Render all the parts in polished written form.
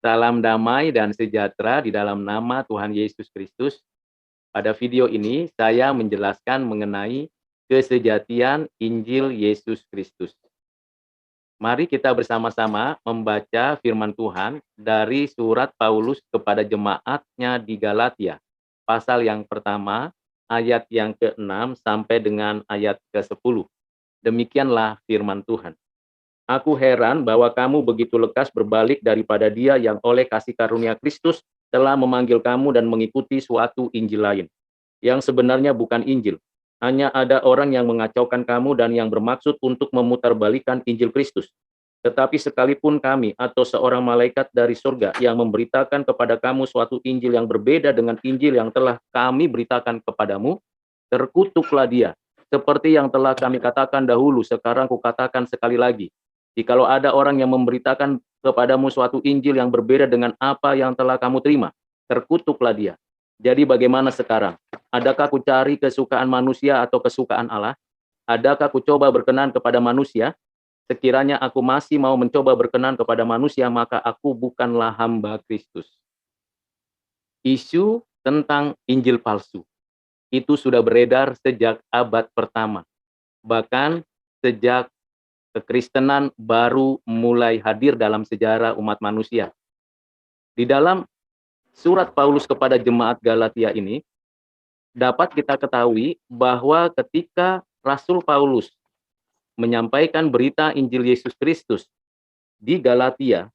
Salam damai dan sejahtera di dalam nama Tuhan Yesus Kristus. Pada video ini, saya menjelaskan mengenai kesejatian Injil Yesus Kristus. Mari kita bersama-sama membaca firman Tuhan dari surat Paulus kepada jemaatnya di Galatia. Pasal yang pertama, ayat yang ke-6 sampai dengan ayat ke-10. Demikianlah firman Tuhan. Aku heran bahwa kamu begitu lekas berbalik daripada Dia yang oleh kasih karunia Kristus telah memanggil kamu dan mengikuti suatu Injil lain, yang sebenarnya bukan Injil. Hanya ada orang yang mengacaukan kamu dan yang bermaksud untuk memutarbalikkan Injil Kristus. Tetapi sekalipun kami atau seorang malaikat dari surga yang memberitakan kepada kamu suatu Injil yang berbeda dengan Injil yang telah kami beritakan kepadamu, terkutuklah dia. Seperti yang telah kami katakan dahulu, sekarang kukatakan sekali lagi. Jikalau ada orang yang memberitakan kepadamu suatu Injil yang berbeda dengan apa yang telah kamu terima, terkutuklah dia. Jadi bagaimana sekarang? Adakah ku cari kesukaan manusia atau kesukaan Allah? Adakah ku coba berkenan kepada manusia? Sekiranya aku masih mau mencoba berkenan kepada manusia, maka aku bukanlah hamba Kristus. Isu tentang Injil palsu itu sudah beredar sejak abad pertama. Bahkan sejak kekristenan baru mulai hadir dalam sejarah umat manusia. Di dalam surat Paulus kepada jemaat Galatia ini, dapat kita ketahui bahwa ketika Rasul Paulus menyampaikan berita Injil Yesus Kristus di Galatia,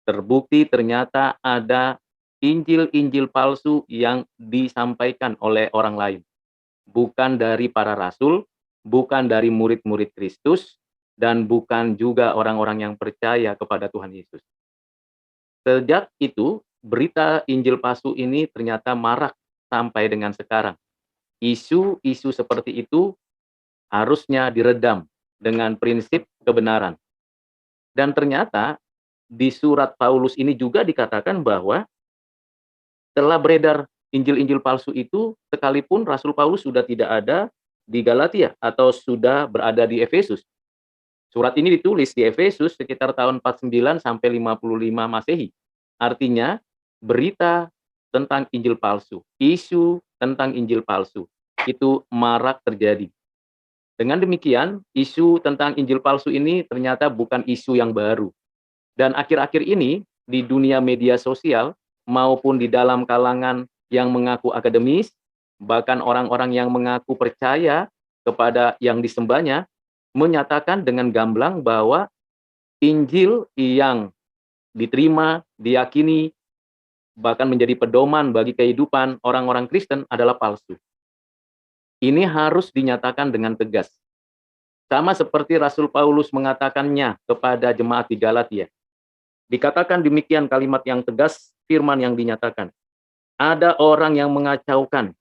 terbukti ternyata ada Injil-Injil palsu yang disampaikan oleh orang lain. Bukan dari para rasul, bukan dari murid-murid Kristus, dan bukan juga orang-orang yang percaya kepada Tuhan Yesus. Sejak itu, berita Injil palsu ini ternyata marak sampai dengan sekarang. Isu-isu seperti itu harusnya diredam dengan prinsip kebenaran. Dan ternyata di surat Paulus ini juga dikatakan bahwa telah beredar Injil-Injil palsu itu sekalipun Rasul Paulus sudah tidak ada di Galatia atau sudah berada di Efesus. Surat ini ditulis di Efesus sekitar tahun 49 sampai 55 Masehi. Artinya, berita tentang Injil palsu, isu tentang Injil palsu, itu marak terjadi. Dengan demikian, isu tentang Injil palsu ini ternyata bukan isu yang baru. Dan akhir-akhir ini, di dunia media sosial, maupun di dalam kalangan yang mengaku akademis, bahkan orang-orang yang mengaku percaya kepada yang disembahnya, menyatakan dengan gamblang bahwa Injil yang diterima, diyakini, bahkan menjadi pedoman bagi kehidupan orang-orang Kristen adalah palsu. Ini harus dinyatakan dengan tegas. Sama seperti Rasul Paulus mengatakannya kepada jemaat di Galatia. Dikatakan demikian kalimat yang tegas, firman yang dinyatakan. Ada orang yang mengacaukan.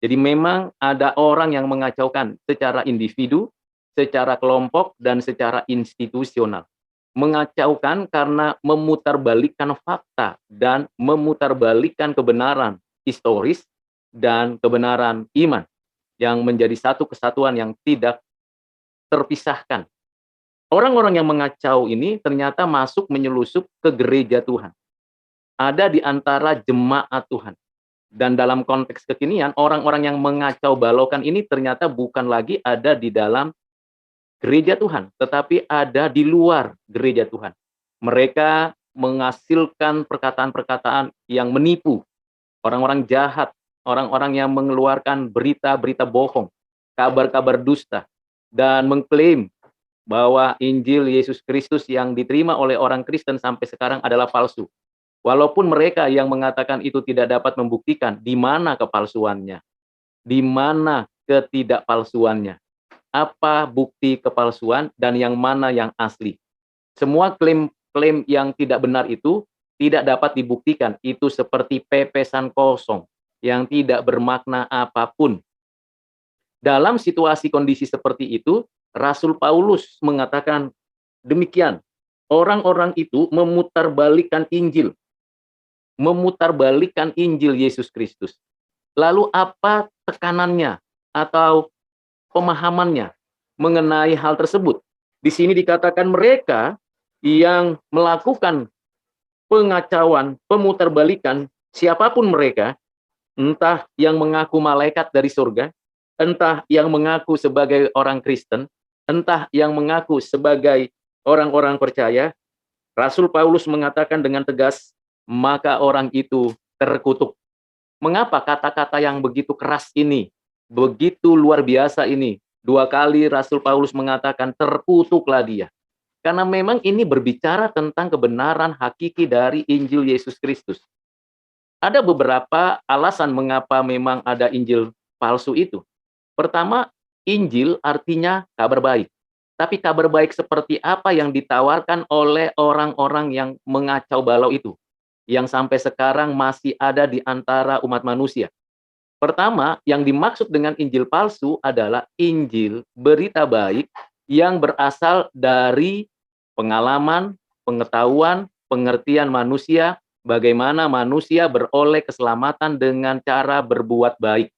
Jadi memang ada orang yang mengacaukan secara individu, secara kelompok, dan secara institusional. Mengacaukan karena memutarbalikkan fakta dan memutarbalikkan kebenaran historis dan kebenaran iman yang menjadi satu kesatuan yang tidak terpisahkan. Orang-orang yang mengacau ini ternyata masuk menyelusup ke gereja Tuhan. Ada di antara jemaat Tuhan. Dan dalam konteks kekinian, orang-orang yang mengacau balaukan ini ternyata bukan lagi ada di dalam gereja Tuhan, tetapi ada di luar gereja Tuhan. Mereka menghasilkan perkataan-perkataan yang menipu, orang-orang jahat, orang-orang yang mengeluarkan berita-berita bohong, kabar-kabar dusta, dan mengklaim bahwa Injil Yesus Kristus yang diterima oleh orang Kristen sampai sekarang adalah palsu. Walaupun mereka yang mengatakan itu tidak dapat membuktikan di mana kepalsuannya, di mana ketidakpalsuannya, apa bukti kepalsuan dan yang mana yang asli. Semua klaim-klaim yang tidak benar itu tidak dapat dibuktikan. Itu seperti pepesan kosong yang tidak bermakna apapun. Dalam situasi kondisi seperti itu, Rasul Paulus mengatakan demikian. Orang-orang itu memutarbalikkan Injil. Memutarbalikkan Injil Yesus Kristus. Lalu apa tekanannya atau pemahamannya mengenai hal tersebut? Di sini dikatakan mereka yang melakukan pengacauan, pemutarbalikan, siapapun mereka, entah yang mengaku malaikat dari surga, entah yang mengaku sebagai orang Kristen, entah yang mengaku sebagai orang-orang percaya, Rasul Paulus mengatakan dengan tegas, maka orang itu terkutuk. Mengapa kata-kata yang begitu keras ini, begitu luar biasa ini? Dua kali Rasul Paulus mengatakan terkutuklah dia. Karena memang ini berbicara tentang kebenaran hakiki dari Injil Yesus Kristus. Ada beberapa alasan mengapa memang ada Injil palsu itu. Pertama, Injil artinya kabar baik. Tapi kabar baik seperti apa yang ditawarkan oleh orang-orang yang mengacau balau itu, yang sampai sekarang masih ada di antara umat manusia. Pertama, yang dimaksud dengan Injil palsu adalah Injil berita baik yang berasal dari pengalaman, pengetahuan, pengertian manusia, bagaimana manusia beroleh keselamatan dengan cara berbuat baik.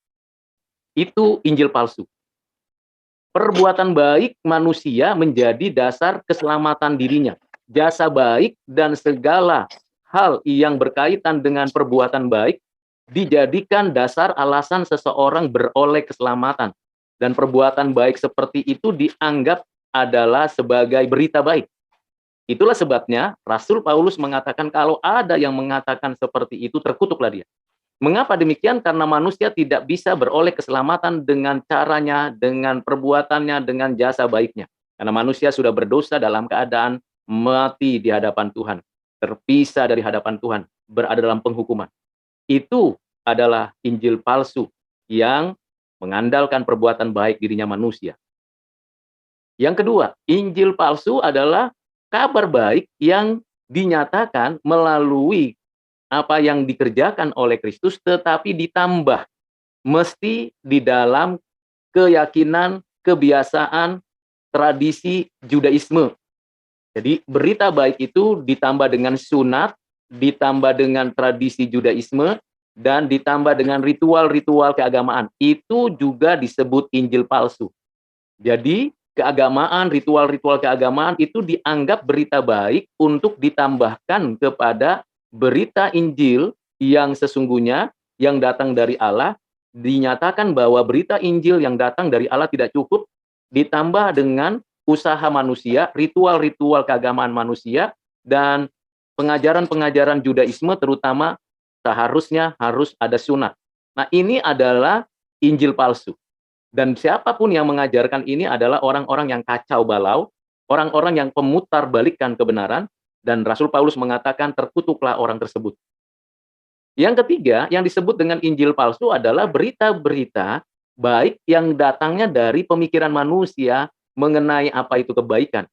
Itu Injil palsu. Perbuatan baik manusia menjadi dasar keselamatan dirinya. Jasa baik dan segala hal yang berkaitan dengan perbuatan baik dijadikan dasar alasan seseorang beroleh keselamatan. Dan perbuatan baik seperti itu dianggap adalah sebagai berita baik. Itulah sebabnya Rasul Paulus mengatakan kalau ada yang mengatakan seperti itu, terkutuklah dia. Mengapa demikian? Karena manusia tidak bisa beroleh keselamatan dengan caranya, dengan perbuatannya, dengan jasa baiknya. Karena manusia sudah berdosa dalam keadaan mati di hadapan Tuhan, terpisah dari hadapan Tuhan, berada dalam penghukuman. Itu adalah Injil palsu yang mengandalkan perbuatan baik dirinya manusia. Yang kedua, Injil palsu adalah kabar baik yang dinyatakan melalui apa yang dikerjakan oleh Kristus, tetapi ditambah mesti di dalam keyakinan, kebiasaan, tradisi Judaisme. Jadi berita baik itu ditambah dengan sunat, ditambah dengan tradisi Judaisme, dan ditambah dengan ritual-ritual keagamaan. Itu juga disebut Injil palsu. Jadi keagamaan, ritual-ritual keagamaan itu dianggap berita baik untuk ditambahkan kepada berita Injil yang sesungguhnya yang datang dari Allah. Dinyatakan bahwa berita Injil yang datang dari Allah tidak cukup, ditambah dengan usaha manusia, ritual-ritual keagamaan manusia, dan pengajaran-pengajaran Judaisme terutama seharusnya harus ada sunat. Nah, ini adalah Injil palsu. Dan siapapun yang mengajarkan ini adalah orang-orang yang kacau balau, orang-orang yang pemutar balikan kebenaran, dan Rasul Paulus mengatakan terkutuklah orang tersebut. Yang ketiga, yang disebut dengan Injil palsu adalah berita-berita baik yang datangnya dari pemikiran manusia mengenai apa itu kebaikan,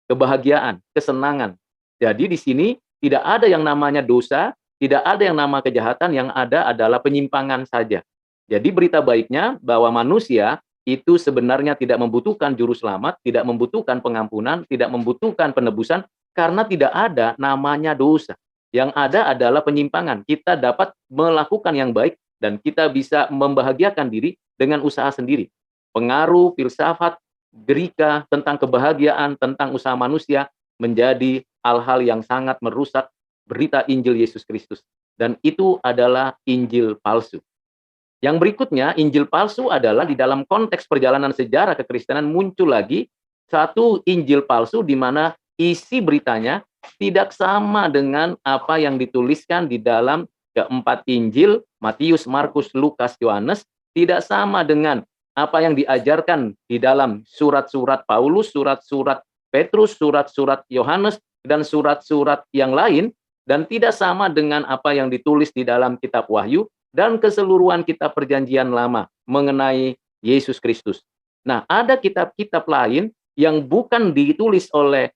kebahagiaan, kesenangan. Jadi di sini tidak ada yang namanya dosa, tidak ada yang nama kejahatan, yang ada adalah penyimpangan saja. Jadi berita baiknya bahwa manusia itu sebenarnya tidak membutuhkan juru selamat, tidak membutuhkan pengampunan, tidak membutuhkan penebusan, karena tidak ada namanya dosa. Yang ada adalah penyimpangan. Kita dapat melakukan yang baik dan kita bisa membahagiakan diri dengan usaha sendiri. Pengaruh filsafat Greka tentang kebahagiaan, tentang usaha manusia menjadi hal-hal yang sangat merusak berita Injil Yesus Kristus. Dan itu adalah Injil palsu. Yang berikutnya, Injil palsu adalah di dalam konteks perjalanan sejarah kekristenan muncul lagi satu Injil palsu di mana isi beritanya tidak sama dengan apa yang dituliskan di dalam keempat Injil, Matius, Markus, Lukas, Yohanes, tidak sama dengan apa yang diajarkan di dalam surat-surat Paulus, surat-surat Petrus, surat-surat Yohanes, dan surat-surat yang lain, dan tidak sama dengan apa yang ditulis di dalam kitab Wahyu dan keseluruhan kitab Perjanjian Lama mengenai Yesus Kristus. Nah, ada kitab-kitab lain yang bukan ditulis oleh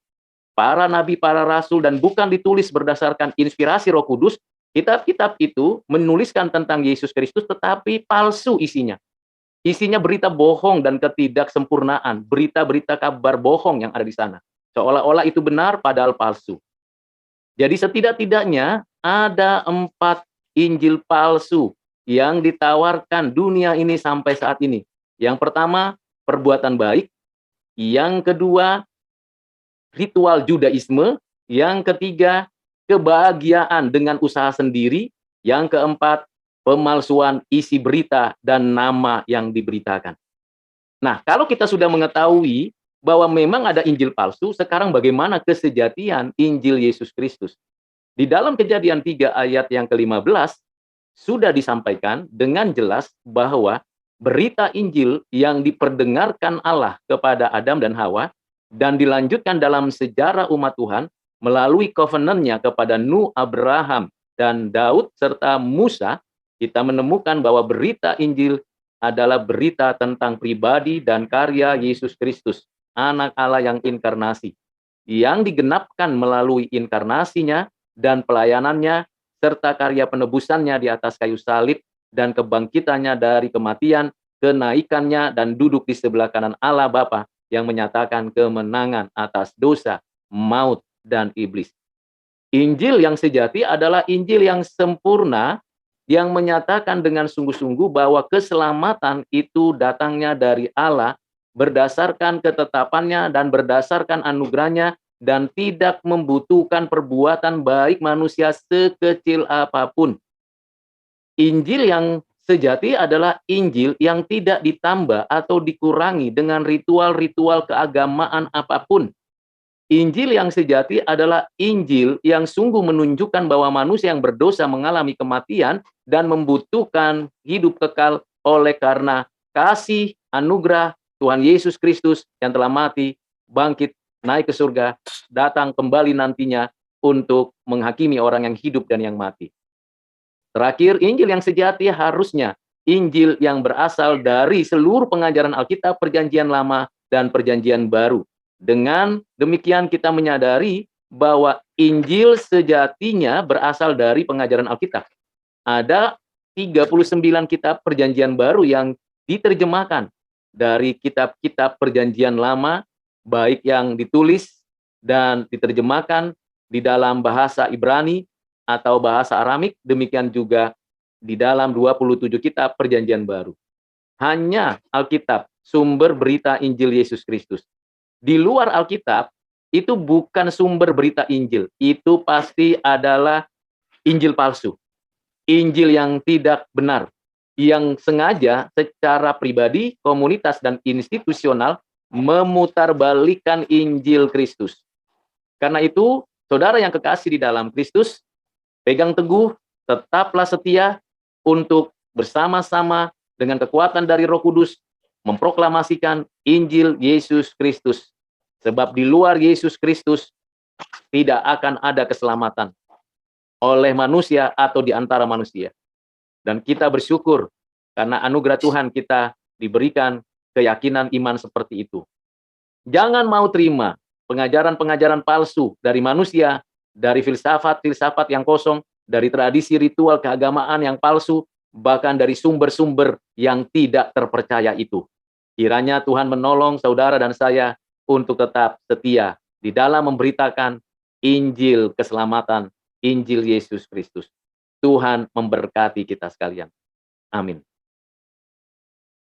para nabi, para rasul, dan bukan ditulis berdasarkan inspirasi Roh Kudus. Kitab-kitab itu menuliskan tentang Yesus Kristus tetapi palsu isinya. Isinya berita bohong dan ketidaksempurnaan, berita-berita kabar bohong yang ada di sana. Seolah-olah itu benar padahal palsu. Jadi setidak-tidaknya ada 4 Injil palsu yang ditawarkan dunia ini sampai saat ini. Yang pertama, perbuatan baik. Yang kedua, ritual Judaisme. Yang ketiga, kebahagiaan dengan usaha sendiri. Yang keempat, pemalsuan isi berita dan nama yang diberitakan. Nah, kalau kita sudah mengetahui bahwa memang ada Injil palsu, sekarang bagaimana kesejatian Injil Yesus Kristus? Di dalam Kejadian 3 ayat yang ke-15, sudah disampaikan dengan jelas bahwa berita Injil yang diperdengarkan Allah kepada Adam dan Hawa dan dilanjutkan dalam sejarah umat Tuhan melalui covenant-nya kepada Nuh, Abraham, dan Daud serta Musa, kita menemukan bahwa berita Injil adalah berita tentang pribadi dan karya Yesus Kristus, anak Allah yang inkarnasi, yang digenapkan melalui inkarnasinya dan pelayanannya, serta karya penebusannya di atas kayu salib dan kebangkitannya dari kematian, kenaikannya dan duduk di sebelah kanan Allah Bapa yang menyatakan kemenangan atas dosa, maut, dan iblis. Injil yang sejati adalah Injil yang sempurna yang menyatakan dengan sungguh-sungguh bahwa keselamatan itu datangnya dari Allah berdasarkan ketetapannya dan berdasarkan anugerahnya dan tidak membutuhkan perbuatan baik manusia sekecil apapun. Injil yang sejati adalah Injil yang tidak ditambah atau dikurangi dengan ritual-ritual keagamaan apapun. Injil yang sejati adalah Injil yang sungguh menunjukkan bahwa manusia yang berdosa mengalami kematian dan membutuhkan hidup kekal oleh karena kasih anugerah Tuhan Yesus Kristus yang telah mati, bangkit, naik ke surga, datang kembali nantinya untuk menghakimi orang yang hidup dan yang mati. Terakhir, Injil yang sejati harusnya Injil yang berasal dari seluruh pengajaran Alkitab, Perjanjian Lama dan Perjanjian Baru. Dengan demikian kita menyadari bahwa Injil sejatinya berasal dari pengajaran Alkitab. Ada 39 kitab Perjanjian Baru yang diterjemahkan dari kitab-kitab Perjanjian Lama, baik yang ditulis dan diterjemahkan di dalam bahasa Ibrani atau bahasa Aramik, demikian juga di dalam 27 kitab Perjanjian Baru. Hanya Alkitab, sumber berita Injil Yesus Kristus. Di luar Alkitab, itu bukan sumber berita Injil. Itu pasti adalah Injil palsu. Injil yang tidak benar. Yang sengaja secara pribadi, komunitas, dan institusional memutarbalikkan Injil Kristus. Karena itu, saudara yang kekasih di dalam Kristus, pegang teguh, tetaplah setia untuk bersama-sama dengan kekuatan dari Roh Kudus memproklamasikan Injil Yesus Kristus. Sebab di luar Yesus Kristus tidak akan ada keselamatan oleh manusia atau di antara manusia. Dan kita bersyukur karena anugerah Tuhan kita diberikan keyakinan iman seperti itu. Jangan mau terima pengajaran-pengajaran palsu dari manusia, dari filsafat-filsafat yang kosong, dari tradisi ritual keagamaan yang palsu, bahkan dari sumber-sumber yang tidak terpercaya itu. Kiranya Tuhan menolong saudara dan saya untuk tetap setia di dalam memberitakan Injil keselamatan, Injil Yesus Kristus. Tuhan memberkati kita sekalian. Amin.